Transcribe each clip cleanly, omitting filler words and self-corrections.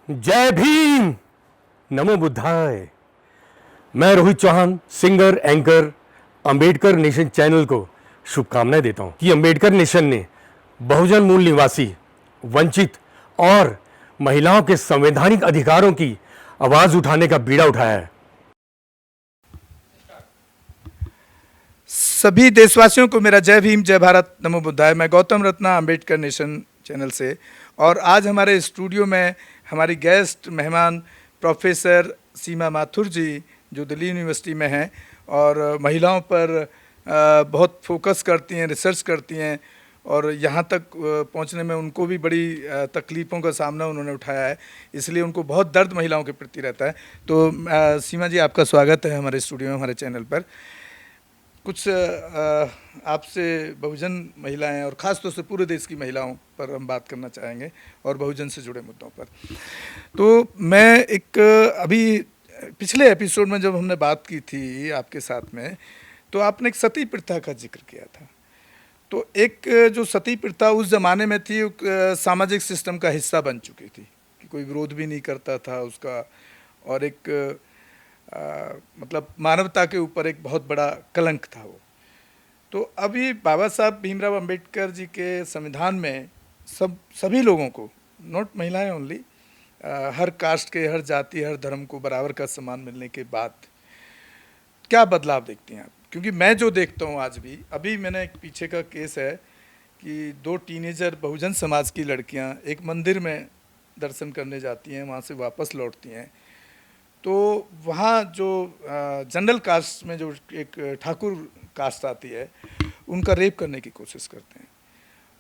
जय भीम, नमो बुद्धाय। मैं Rohit Chauhan, singer, anchor, Ambedkar nation channel को शुभकामनाएं देता हूं कि अंबेडकर नेशन ने बहुजन मूल निवासी, वंचित और महिलाओं के संवैधानिक अधिकारों की आवाज उठाने का बीड़ा उठाया है। सभी देशवासियों को मेरा जय भीम, जय भारत, नमो बुद्धाय। मैं गौतम रत्ना, अंबेडकर नेशन चैनल से। और आज हमारे स्टूडियो में हमारी गेस्ट मेहमान प्रोफेसर सीमा माथुर जी, जो दिल्ली यूनिवर्सिटी में हैं और महिलाओं पर बहुत फोकस करती हैं, रिसर्च करती हैं और यहाँ तक पहुँचने में उनको भी बड़ी तकलीफ़ों का सामना उन्होंने उठाया है, इसलिए उनको बहुत दर्द महिलाओं के प्रति रहता है। तो सीमा जी, आपका स्वागत है हमारे स्टूडियो में, हमारे चैनल पर। कुछ आपसे बहुजन महिलाएं और ख़ास तौर से पूरे देश की महिलाओं पर हम बात करना चाहेंगे और बहुजन से जुड़े मुद्दों पर। तो मैं एक अभी पिछले एपिसोड में जब हमने बात की थी आपके साथ में, तो आपने एक सती प्रथा का जिक्र किया था। तो एक जो सती प्रथा उस ज़माने में थी, सामाजिक सिस्टम का हिस्सा बन चुकी थी कि कोई विरोध भी नहीं करता था उसका, और एक मतलब मानवता के ऊपर एक बहुत बड़ा कलंक था वो। तो अभी बाबा साहब भीमराव अंबेडकर जी के संविधान में सभी लोगों को, नॉट महिलाएं ओनली, हर कास्ट के, हर जाति, हर धर्म को बराबर का सम्मान मिलने के बाद क्या बदलाव देखती हैं आप? क्योंकि मैं जो देखता हूँ आज भी, अभी मैंने एक पीछे का केस है कि 2 टीनेजर बहुजन समाज की लड़कियाँ एक मंदिर में दर्शन करने जाती हैं, वहाँ से वापस लौटती हैं, तो वहाँ जो जनरल कास्ट में जो एक ठाकुर कास्ट आती है, उनका रेप करने की कोशिश करते हैं।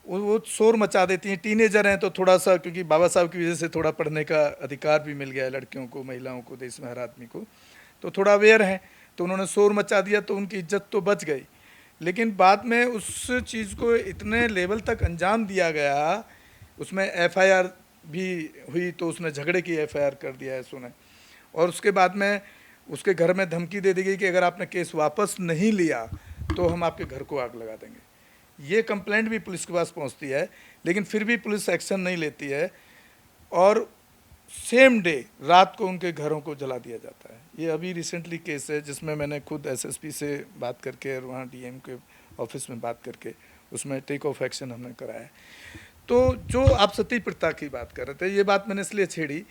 वो शोर मचा देती हैं। टीनेजर हैं तो थोड़ा सा, क्योंकि बाबा साहब की वजह से थोड़ा पढ़ने का अधिकार भी मिल गया है लड़कियों को, महिलाओं को, देश में हर आदमी को, तो थोड़ा अवेयर हैं, तो उन्होंने शोर मचा दिया, तो उनकी इज्जत तो बच गई। लेकिन बाद में उस चीज़ को इतने लेवल तक अंजाम दिया गया, उसमें FIR भी हुई, तो उसने झगड़े की FIR कर दिया है उसने, और उसके बाद में उसके घर में धमकी दे दी गई कि अगर आपने केस वापस नहीं लिया तो हम आपके घर को आग लगा देंगे। ये कंप्लेंट भी पुलिस के पास पहुंचती है, लेकिन फिर भी पुलिस एक्शन नहीं लेती है, और सेम डे रात को उनके घरों को जला दिया जाता है। ये अभी रिसेंटली केस है जिसमें मैंने खुद SSP से बात करके और वहाँ DM के ऑफिस में बात करके उसमें टेक ऑफ एक्शन हमने कराया है। तो जो आप सती प्रथा की बात कर रहे थे, ये बात मैंने इसलिए छेड़ी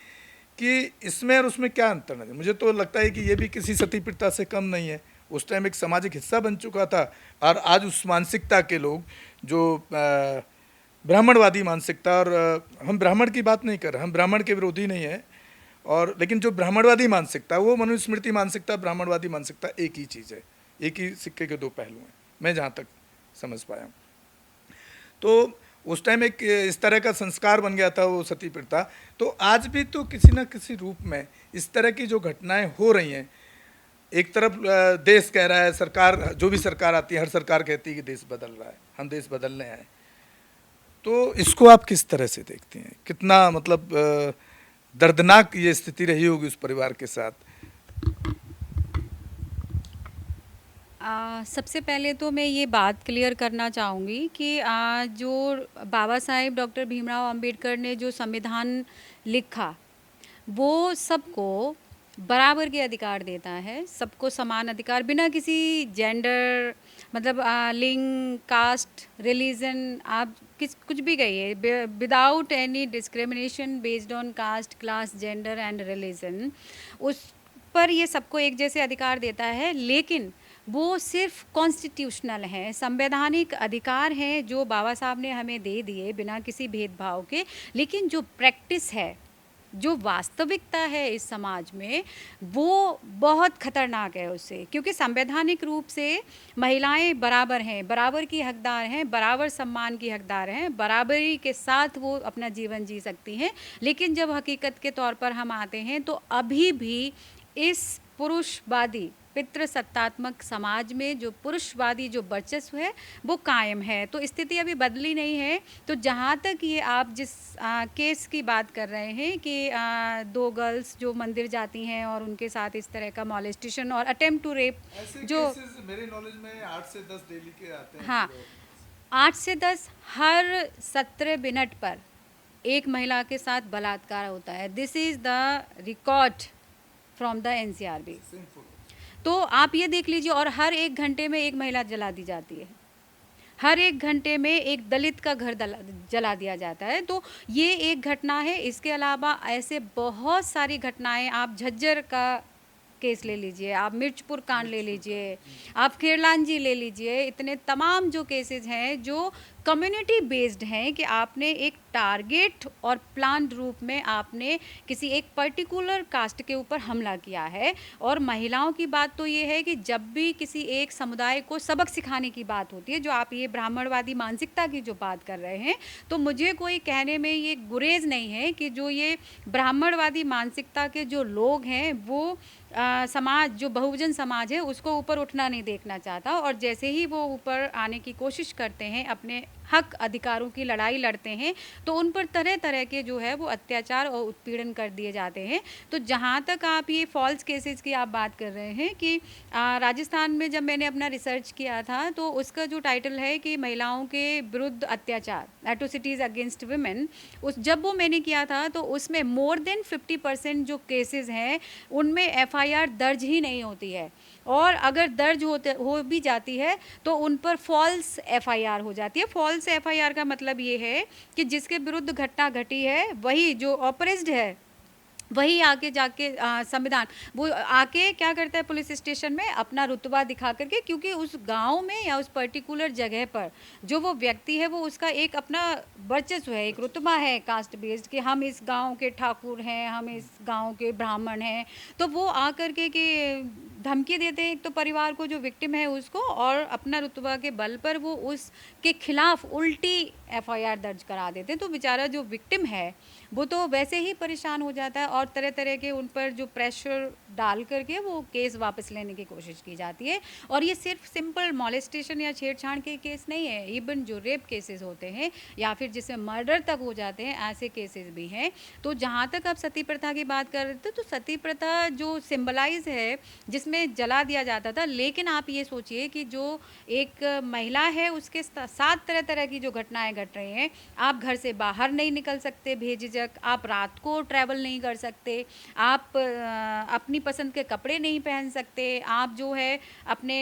कि इसमें और उसमें क्या अंतर है। मुझे तो लगता है कि ये भी किसी सती प्रथा से कम नहीं है। उस टाइम एक सामाजिक हिस्सा बन चुका था, और आज उस मानसिकता के लोग जो ब्राह्मणवादी मानसिकता, और हम ब्राह्मण की बात नहीं कर रहे, हम ब्राह्मण के विरोधी नहीं है, और लेकिन जो ब्राह्मणवादी मानसिकता, वो मनुस्मृति मानसिकता, ब्राह्मणवादी मानसिकता एक ही चीज़ है, एक ही सिक्के के 2 पहलू हैं, मैं जहाँ तक समझ पाया हूँ। तो उस टाइम एक इस तरह का संस्कार बन गया था वो सती प्रथा। तो आज भी तो किसी न किसी रूप में इस तरह की जो घटनाएं हो रही हैं, एक तरफ देश कह रहा है, सरकार, जो भी सरकार आती है, हर सरकार कहती है कि देश बदल रहा है, हम देश बदलने आए, तो इसको आप किस तरह से देखती हैं? कितना मतलब दर्दनाक ये स्थिति रही होगी उस परिवार के साथ? सबसे पहले तो मैं ये बात क्लियर करना चाहूँगी कि जो बाबा साहेब डॉक्टर भीमराव अंबेडकर ने जो संविधान लिखा, वो सबको बराबर के अधिकार देता है, सबको समान अधिकार, बिना किसी जेंडर, मतलब लिंग, कास्ट, रिलीजन, आप कुछ भी कहिए, without any discrimination based on caste, class, gender and religion, उस पर ये सबको एक जैसे अधिकार देता है। लेकिन वो सिर्फ कॉन्स्टिट्यूशनल हैं, संवैधानिक अधिकार हैं जो बाबा साहब ने हमें दे दिए बिना किसी भेदभाव के। लेकिन जो प्रैक्टिस है, जो वास्तविकता है इस समाज में, वो बहुत खतरनाक है उससे, क्योंकि संवैधानिक रूप से महिलाएं बराबर हैं, बराबर की हकदार हैं, बराबर सम्मान की हकदार हैं, बराबरी के साथ वो अपना जीवन जी सकती हैं। लेकिन जब हकीकत के तौर पर हम आते हैं, तो अभी भी इस पुरुषवादी पितृसत्तात्मक समाज में जो पुरुषवादी जो वर्चस्व है वो कायम है। तो स्थिति अभी बदली नहीं है। तो जहाँ तक ये आप जिस केस की बात कर रहे हैं कि 2 गर्ल्स जो मंदिर जाती हैं और उनके साथ इस तरह का मॉलेस्टेशन और अटेम्प्ट टू रेप, जो मेरे नॉलेज में 8 से 10 डेली के आते हैं। हाँ, 8 से 10 हर 17 मिनट पर एक महिला के साथ बलात्कार होता है। This is the record from the NCRB. तो आप ये देख लीजिए, और हर 1 घंटे में एक महिला जला दी जाती है, हर 1 घंटे में एक दलित का घर जला दिया जाता है। तो ये एक घटना है। इसके अलावा ऐसे बहुत सारी घटनाएं, आप झज्जर का केस ले लीजिए, आप मिर्चपुर कांड ले लीजिए, आप खेरलांजी ले लीजिए, इतने तमाम जो केसेस हैं जो कम्युनिटी बेस्ड हैं कि आपने एक टारगेट और प्लान रूप में आपने किसी एक पर्टिकुलर कास्ट के ऊपर हमला किया है। और महिलाओं की बात तो ये है कि जब भी किसी एक समुदाय को सबक सिखाने की बात होती है, जो आप ये ब्राह्मणवादी मानसिकता की जो बात कर रहे हैं, तो मुझे कोई कहने में ये गुरेज नहीं है कि जो ये ब्राह्मणवादी मानसिकता के जो लोग हैं वो समाज, जो बहुजन समाज है, उसको ऊपर उठना नहीं देखना चाहता। और जैसे ही वो ऊपर आने की कोशिश करते हैं, अपने हक अधिकारों की लड़ाई लड़ते हैं, तो उन पर तरह तरह के जो है वो अत्याचार और उत्पीड़न कर दिए जाते हैं। तो जहाँ तक आप ये फॉल्स केसेस की आप बात कर रहे हैं कि राजस्थान में जब मैंने अपना रिसर्च किया था, तो उसका जो टाइटल है कि महिलाओं के विरुद्ध अत्याचार, एट्रोसिटीज़ अगेंस्ट वुमेन, उस जब वो मैंने किया था तो उसमें मोर देन 50% जो केसेस हैं उनमें एफआईआर दर्ज ही नहीं होती है। और अगर दर्ज हो भी जाती है तो उन पर फॉल्स एफआईआर हो जाती है। फॉल्स एफआईआर का मतलब ये है कि जिसके विरुद्ध घटना घटी है वही जो ऑपरेस्ड है वही आके जाके संविधान वो आके क्या करता है पुलिस स्टेशन में अपना रुतबा दिखा करके, क्योंकि उस गांव में या उस पर्टिकुलर जगह पर जो वो व्यक्ति है वो उसका एक अपना वर्चस्व है, एक रुतबा है कास्ट बेस्ड, कि हम इस गांव के ठाकुर हैं, हम इस गांव के ब्राह्मण हैं। तो वो आकर के धमकी देते हैं एक तो परिवार को जो विक्टिम है उसको, और अपना रुतबा के बल पर वो उसके खिलाफ उल्टी एफआईआर दर्ज करा देते हैं। तो बेचारा जो विक्टिम है वो तो वैसे ही परेशान हो जाता है, और तरह तरह के उन पर जो प्रेशर डाल करके वो केस वापस लेने की कोशिश की जाती है। और ये सिर्फ सिंपल मॉलेस्टेशन या छेड़छाड़ के केस नहीं है, इवन जो रेप केसेस होते हैं या फिर जिसमें मर्डर तक हो जाते हैं, ऐसे केसेस भी हैं। तो जहाँ तक आप सती प्रथा की बात कर रहे थे, तो सती प्रथा जो सिंबलाइज है जिसमें जला दिया जाता था, लेकिन आप ये सोचिए कि जो एक महिला है उसके साथ तरह तरह की जो घटनाएं घट रही हैं। आप घर से बाहर नहीं निकल सकते बेझिझक, आप रात को ट्रैवल नहीं कर सकते, आप अपनी पसंद के कपड़े नहीं पहन सकते, आप जो है अपने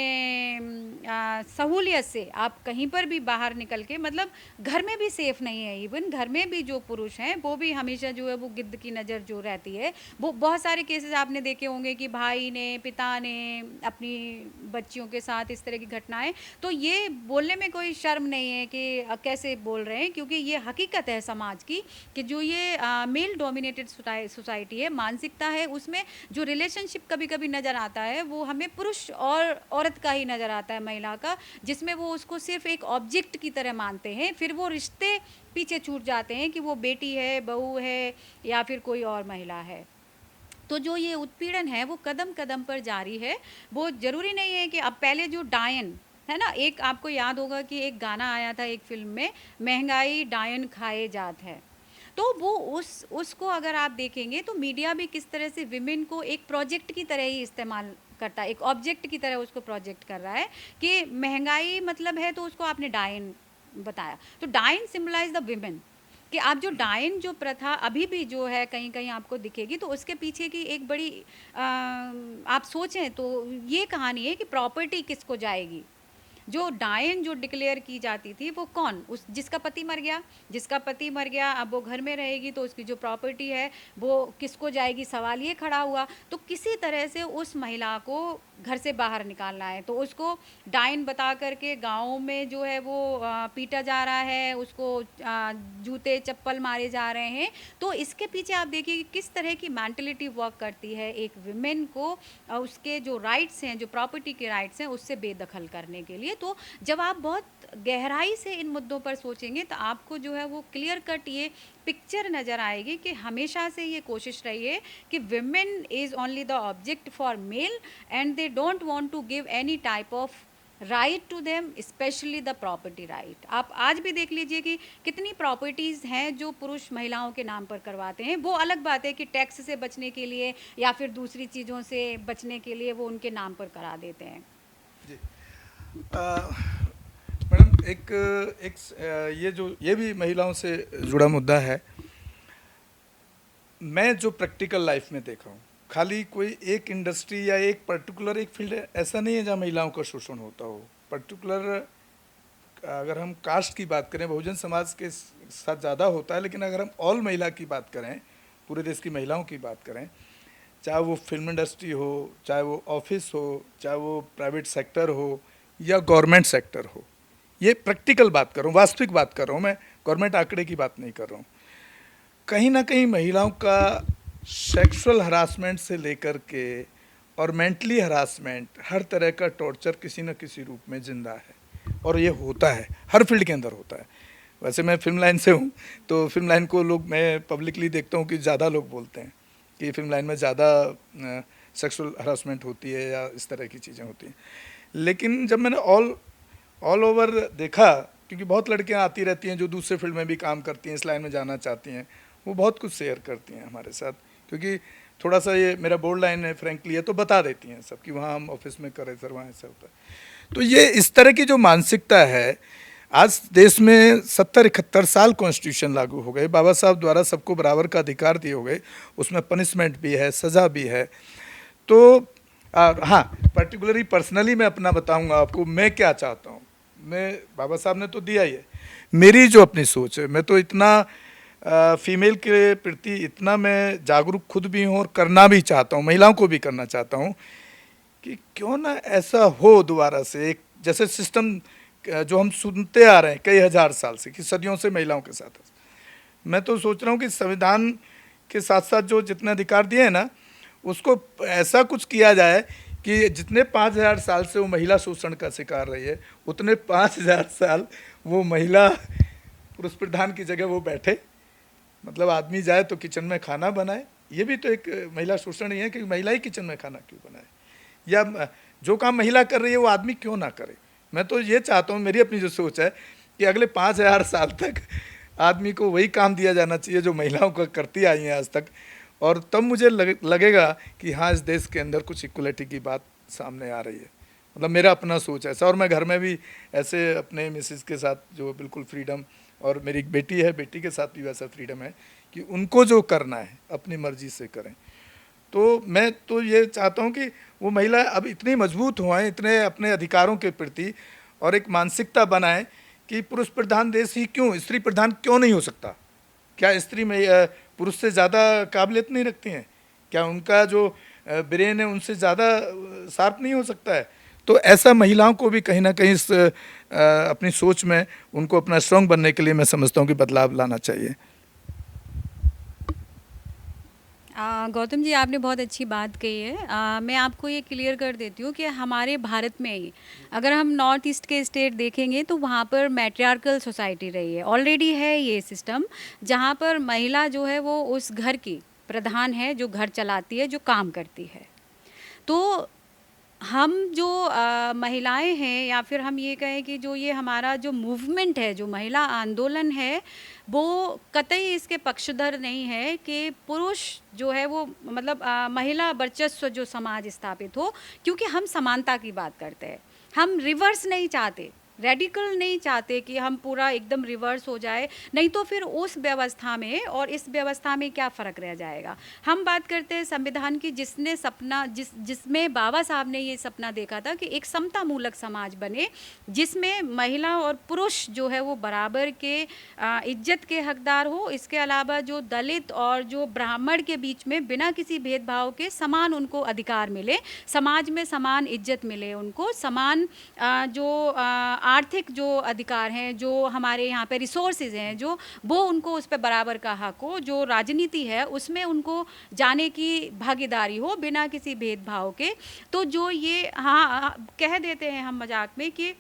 सहूलियत से आप कहीं पर भी बाहर निकल के, मतलब घर में भी सेफ नहीं है। इवन घर में भी जो पुरुष हैं वो भी हमेशा जो है वो गिद्ध की नज़र जो रहती है। वो बहुत सारे केसेस आपने देखे होंगे कि भाई ने, पिता ने अपनी बच्चियों के साथ इस तरह की घटनाएं। तो ये बोलने में कोई शर्म नहीं है कि कैसे बोल रहे हैं, क्योंकि ये हकीकत है समाज की कि जो ये मेल डोमिनेटेड सोसाइटी है, मानसिकता है, उसमें जो रिलेशनशिप कभी कभी नज़र आता है वो हमें पुरुष और औरत का ही नज़र आता है, महिला का, जिसमें वो उसको सिर्फ एक ऑब्जेक्ट की तरह मानते हैं। फिर वो रिश्ते पीछे छूट जाते हैं कि वो बेटी है, बहू है या फिर कोई और महिला है। तो जो ये उत्पीड़न है वो कदम कदम पर जारी है। वो ज़रूरी नहीं है कि अब पहले जो डायन है ना, एक आपको याद होगा कि एक गाना आया था एक फिल्म में, महंगाई डायन खाए जात है। तो वो उसको अगर आप देखेंगे तो मीडिया भी किस तरह से विमेन को एक प्रोजेक्ट की तरह ही इस्तेमाल करता है, एक ऑब्जेक्ट की तरह उसको प्रोजेक्ट कर रहा है कि महंगाई मतलब है, तो उसको आपने डायन बताया। तो डायन सिम्बलाइज द विमेन, कि आप जो डायन जो प्रथा अभी भी जो है कहीं कहीं आपको दिखेगी, तो उसके पीछे की एक बड़ी आप सोचें तो ये कहानी है कि प्रॉपर्टी किसको जाएगी। जो डायन जो डिक्लेयर की जाती थी वो कौन, उस जिसका पति मर गया, अब वो घर में रहेगी तो उसकी जो प्रॉपर्टी है वो किसको जाएगी, सवाल ये खड़ा हुआ। तो किसी तरह से उस महिला को घर से बाहर निकालना है, तो उसको डायन बता करके गाँव में जो है वो पीटा जा रहा है, उसको जूते चप्पल मारे जा रहे हैं। तो इसके पीछे आप देखिए कि किस तरह की मेंटलिटी वर्क करती है एक विमेन को उसके जो राइट्स हैं, जो प्रॉपर्टी के राइट्स हैं, उससे बेदखल करने के लिए। तो जब आप बहुत गहराई से इन मुद्दों पर सोचेंगे तो आपको जो है वो क्लियर कट ये पिक्चर नज़र आएगी कि हमेशा से ये कोशिश रही है कि women is only the object for male and they don't want to give any type of right to them, specially the property right. आप आज भी देख लीजिए कि कितनी प्रॉपर्टीज़ हैं जो पुरुष महिलाओं के नाम पर करवाते हैं। वो अलग बात है कि टैक्स से बचने के लिए या फिर दूसरी चीज़ों से बचने के लिए वो उनके नाम पर करा देते हैं। जी मैडम, ये भी महिलाओं से जुड़ा मुद्दा है मैं जो प्रैक्टिकल लाइफ में देखा हूँ, खाली कोई एक इंडस्ट्री या एक पर्टिकुलर एक फील्ड ऐसा नहीं है जहाँ महिलाओं का शोषण होता हो। पर्टिकुलर अगर हम कास्ट की बात करें, बहुजन समाज के साथ ज़्यादा होता है, लेकिन अगर हम ऑल महिला की बात करें, पूरे देश की महिलाओं की बात करें, चाहे वो फिल्म इंडस्ट्री हो, चाहे वो ऑफिस हो, चाहे वो प्राइवेट सेक्टर हो या गवर्नमेंट सेक्टर हो, ये प्रैक्टिकल बात कर रहा हूँ, वास्तविक बात कर रहा हूँ, मैं गवर्नमेंट आंकड़े की बात नहीं कर रहा हूँ। कहीं ना कहीं महिलाओं का सेक्सुअल हरासमेंट से लेकर के और मेंटली हरासमेंट, हर तरह का टॉर्चर किसी न किसी रूप में जिंदा है, और ये होता है, हर फील्ड के अंदर होता है। वैसे मैं फिल्म लाइन से हूँ, तो फिल्म लाइन को लोग, मैं पब्लिकली देखता हूँ कि ज़्यादा लोग बोलते हैं कि फिल्म लाइन में ज़्यादा सेक्सुअल हरासमेंट होती है या इस तरह की चीज़ें होती हैं। लेकिन जब मैंने ऑल ओवर देखा, क्योंकि बहुत लड़कियां आती रहती हैं जो दूसरे फील्ड में भी काम करती हैं, इस लाइन में जाना चाहती हैं, वो बहुत कुछ शेयर करती हैं हमारे साथ, क्योंकि थोड़ा सा ये मेरा बोर्ड लाइन है फ्रेंकली है, तो बता देती हैं सब कि वहाँ हम ऑफिस में करें सर, वहाँ ऐसा होता है। तो ये इस तरह की जो मानसिकता है, आज देश में 70-71 साल कॉन्स्टिट्यूशन लागू हो गए, बाबा साहब द्वारा सबको बराबर का अधिकार दिए हो गए, उसमें पनिशमेंट भी है, सज़ा भी है। तो हाँ, पर्टिकुलरली पर्सनली मैं अपना बताऊंगा आपको, मैं क्या चाहता हूँ। मैं, बाबा साहब ने तो दिया ही है, मेरी जो अपनी सोच है, मैं तो इतना फीमेल के प्रति इतना मैं जागरूक खुद भी हूँ और करना भी चाहता हूँ, महिलाओं को भी करना चाहता हूँ कि क्यों ना ऐसा हो दोबारा से, एक जैसे सिस्टम जो हम सुनते आ रहे हैं कई हजार साल से कि सदियों से महिलाओं के साथ है। मैं तो सोच रहा हूँ कि संविधान के साथ साथ जो जितने अधिकार दिए हैं ना, उसको ऐसा कुछ किया जाए कि जितने 5000 साल से वो महिला शोषण का शिकार रही है, उतने 5000 साल वो महिला पुरुष प्रधान की जगह वो बैठे, मतलब आदमी जाए तो किचन में खाना बनाए। ये भी तो एक महिला शोषण ही है कि महिला ही किचन में खाना क्यों बनाए, या जो काम महिला कर रही है वो आदमी क्यों ना करे। मैं तो ये चाहता हूँ, मेरी अपनी जो सोच है कि अगले 5000 साल तक आदमी को वही काम दिया जाना चाहिए जो महिलाओं का करती आई हैं आज तक, और तब मुझे लगेगा कि हाँ, इस देश के अंदर कुछ इक्वलिटी की बात सामने आ रही है। मतलब मेरा अपना सोच ऐसा, और मैं घर में भी ऐसे अपने मिसेस के साथ जो बिल्कुल फ्रीडम, और मेरी एक बेटी है, बेटी के साथ भी वैसा फ्रीडम है कि उनको जो करना है अपनी मर्जी से करें। तो मैं तो ये चाहता हूँ कि वो महिला अब इतनी मजबूत हो आए, इतने अपने अधिकारों के प्रति, और एक मानसिकता बनाएं कि पुरुष प्रधान देश ही क्यों, स्त्री प्रधान क्यों नहीं हो सकता। क्या स्त्री में पुरुष से ज़्यादा काबिलियत नहीं रखती हैं? क्या उनका जो ब्रेन है उनसे ज़्यादा शार्प नहीं हो सकता है? तो ऐसा महिलाओं को भी कहीं ना कहीं इस अपनी सोच में उनको अपना स्ट्रॉन्ग बनने के लिए मैं समझता हूँ कि बदलाव लाना चाहिए। गौतम जी, आपने बहुत अच्छी बात कही है। मैं आपको ये क्लियर कर देती हूँ कि हमारे भारत में ही अगर हम नॉर्थ ईस्ट के स्टेट देखेंगे तो वहाँ पर मैट्रियार्कल सोसाइटी रही है, ऑलरेडी है ये सिस्टम, जहाँ पर महिला जो है वो उस घर की प्रधान है, जो घर चलाती है, जो काम करती है। तो हम जो महिलाएं हैं, या फिर हम ये कहें कि जो ये हमारा जो मूवमेंट है, जो महिला आंदोलन है, वो कतई इसके पक्षधर नहीं है कि पुरुष जो है वो मतलब महिला वर्चस्व जो समाज स्थापित हो, क्योंकि हम समानता की बात करते हैं। हम रिवर्स नहीं चाहते, रेडिकल नहीं चाहते कि हम पूरा एकदम रिवर्स हो जाए, नहीं तो फिर उस व्यवस्था में और इस व्यवस्था में क्या फ़र्क रह जाएगा। हम बात करते हैं संविधान की, जिसने सपना जिसमें बाबा साहब ने ये सपना देखा था कि एक समता मूलक समाज बने, जिसमें महिला और पुरुष जो है वो बराबर के इज्जत के हकदार हो। इसके अलावा जो दलित और जो ब्राह्मण के बीच में बिना किसी भेदभाव के समान उनको अधिकार मिले, समाज में समान इज्जत मिले, उनको समान जो आर्थिक जो अधिकार हैं, जो हमारे यहाँ पे रिसोर्सेज हैं, जो वो उनको उस पर बराबर का हक हो, जो राजनीति है उसमें उनको जाने की भागीदारी हो बिना किसी भेदभाव के। तो जो ये हाँ कह देते हैं हम मजाक में कि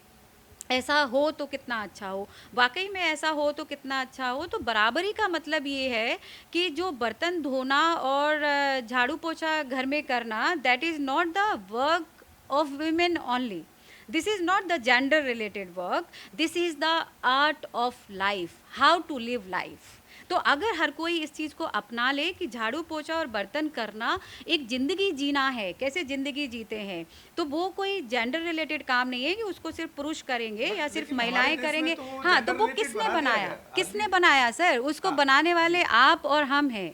ऐसा हो तो कितना अच्छा हो, वाकई में ऐसा हो तो कितना अच्छा हो। तो बराबरी का मतलब ये है कि जो बर्तन धोना और झाड़ू पोछा घर में करना, that is not the work of women only, this is not the gender related work, this is the art of life, how to live life। तो अगर हर कोई इस चीज़ को अपना ले कि झाड़ू पोछा और बर्तन करना एक ज़िंदगी जीना है, कैसे ज़िंदगी जीते हैं, तो वो कोई जेंडर रिलेटेड काम नहीं है कि उसको सिर्फ पुरुष करेंगे या सिर्फ महिलाएं करेंगे। हाँ, तो वो किसने बनाया, किसने बनाया सर? उसको बनाने वाले आप और हम हैं।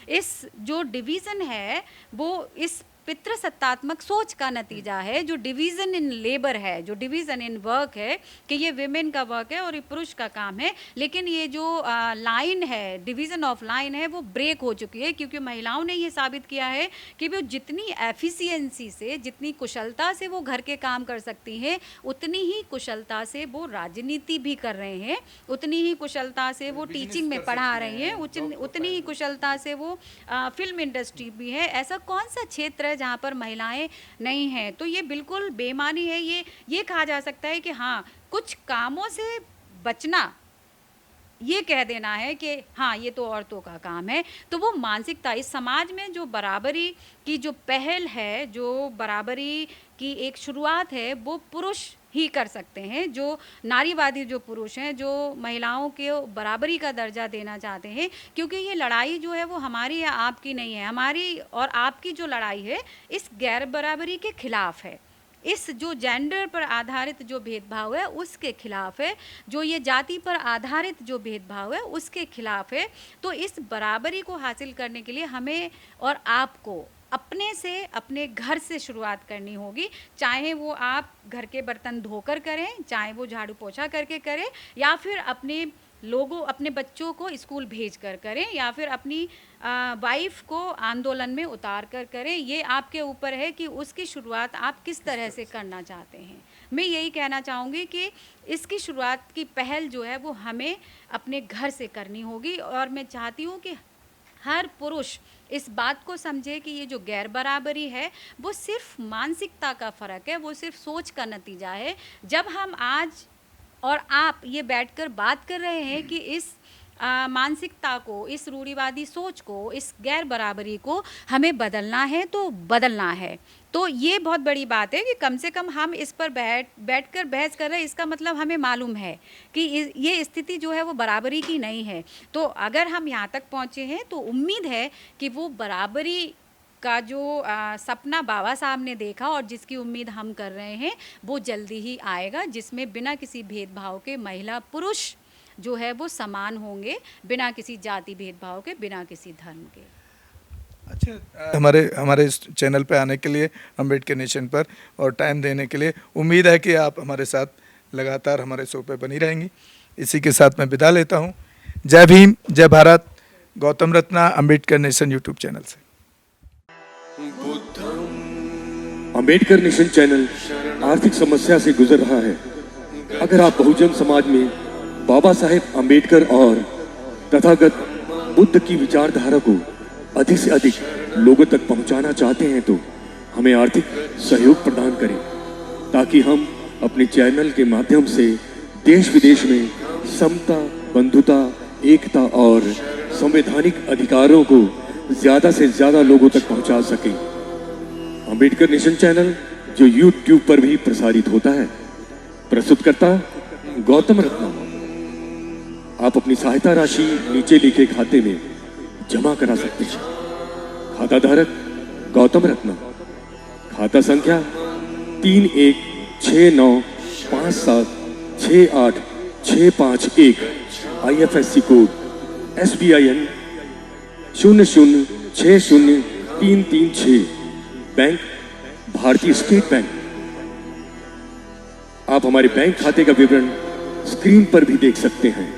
इस जो डिवीज़न है वो इस पितृसत्तात्मक सोच का नतीजा है, जो डिवीज़न इन लेबर है, जो डिवीज़न इन वर्क है कि ये विमेन का वर्क है और ये पुरुष का काम है। लेकिन ये जो लाइन है, डिवीज़न ऑफ लाइन है, वो ब्रेक हो चुकी है, क्योंकि महिलाओं ने ये साबित किया है कि वो जितनी एफिशिएंसी से, जितनी कुशलता से वो घर के काम कर सकती हैं, उतनी ही कुशलता से वो राजनीति भी कर रहे हैं, उतनी ही कुशलता से वो टीचिंग में पढ़ा रही हैं, उतनी ही कुशलता से वो फिल्म इंडस्ट्री भी है। ऐसा कौन सा क्षेत्र है जहाँ पर महिलाएं नहीं हैं? तो ये बिल्कुल बेईमानी है। ये कहा जा सकता है कि हाँ, कुछ कामों से बचना, ये कह देना है कि हाँ ये तो औरतों का काम है, तो वो मानसिकता इस समाज में जो बराबरी की जो पहल है, जो बराबरी की एक शुरुआत है, वो पुरुष ही कर सकते हैं। जो नारीवादी जो पुरुष हैं, जो महिलाओं के बराबरी का दर्जा देना चाहते हैं, क्योंकि ये लड़ाई जो है वो हमारी या आपकी नहीं है, हमारी और आपकी जो लड़ाई है इस गैर बराबरी के खिलाफ है, इस जो जेंडर पर आधारित जो भेदभाव है उसके खिलाफ है, जो ये जाति पर आधारित जो भेदभाव है उसके खिलाफ है। तो इस बराबरी को हासिल करने के लिए हमें और आपको अपने से, अपने घर से शुरुआत करनी होगी। चाहे वो आप घर के बर्तन धोकर करें, चाहे वो झाड़ू पोछा करके करें, या फिर अपने बच्चों को स्कूल भेज कर करें, या फिर अपनी वाइफ को आंदोलन में उतार कर करें। ये आपके ऊपर है कि उसकी शुरुआत आप किस तरह से करना चाहते हैं। मैं यही कहना चाहूँगी कि इसकी शुरुआत की पहल जो है वो हमें अपने घर से करनी होगी। और मैं चाहती हूँ कि हर पुरुष इस बात को समझे कि ये जो गैर बराबरी है वो सिर्फ मानसिकता का फ़र्क है, वो सिर्फ सोच का नतीजा है। जब हम आज और आप ये बैठकर बात कर रहे हैं कि इस मानसिकता को, इस रूढ़िवादी सोच को, इस गैर बराबरी को हमें बदलना है, तो बदलना है। तो ये बहुत बड़ी बात है कि कम से कम हम इस पर बैठकर बहस कर रहे हैं। इसका मतलब हमें मालूम है कि ये स्थिति जो है वो बराबरी की नहीं है। तो अगर हम यहाँ तक पहुँचे हैं तो उम्मीद है कि वो बराबरी का जो सपना बाबा साहब ने देखा और जिसकी उम्मीद हम कर रहे हैं वो जल्दी ही आएगा, जिसमें बिना किसी भेदभाव के महिला पुरुष जो है वो समान होंगे, बिना किसी जाति भेदभाव के, बिना किसी धर्म के। अच्छा, हमारे इस चैनल पे आने के लिए, अम्बेडकर नेशन पर, और टाइम देने के लिए उम्मीद है कि आप हमारे साथ लगातार हमारे शो पे बनी रहेंगी। इसी के साथ मैं विदा लेता हूँ। जय भीम, जय Bharat. Gautam Ratna, Ambedkar nation YouTube channel से। अम्बेडकर नेशन चैनल आर्थिक समस्या से गुजर रहा है। अगर आप बहुजन समाज में बाबा साहेब अम्बेडकर और तथागत बुद्ध की विचारधारा को अधिक से अधिक लोगों तक पहुंचाना चाहते हैं तो हमें आर्थिक सहयोग प्रदान करें, ताकि हम अपने चैनल के माध्यम से देश विदेश में समता, बंधुता, एकता और संवैधानिक अधिकारों को ज्यादा से ज्यादा लोगों तक पहुंचा सकें। अम्बेडकर नेशन चैनल जो यूट्यूब पर भी प्रसारित होता है, प्रस्तुतकर्ता गौतम रत्ना। आप अपनी सहायता राशि नीचे लिखे खाते में जमा करा सकते हैं। खाता धारक गौतम रत्ना। खाता संख्या 316957686551। IFSC code SBIN 0060336। बैंक भारतीय स्टेट बैंक। आप हमारे बैंक खाते का विवरण स्क्रीन पर भी देख सकते हैं।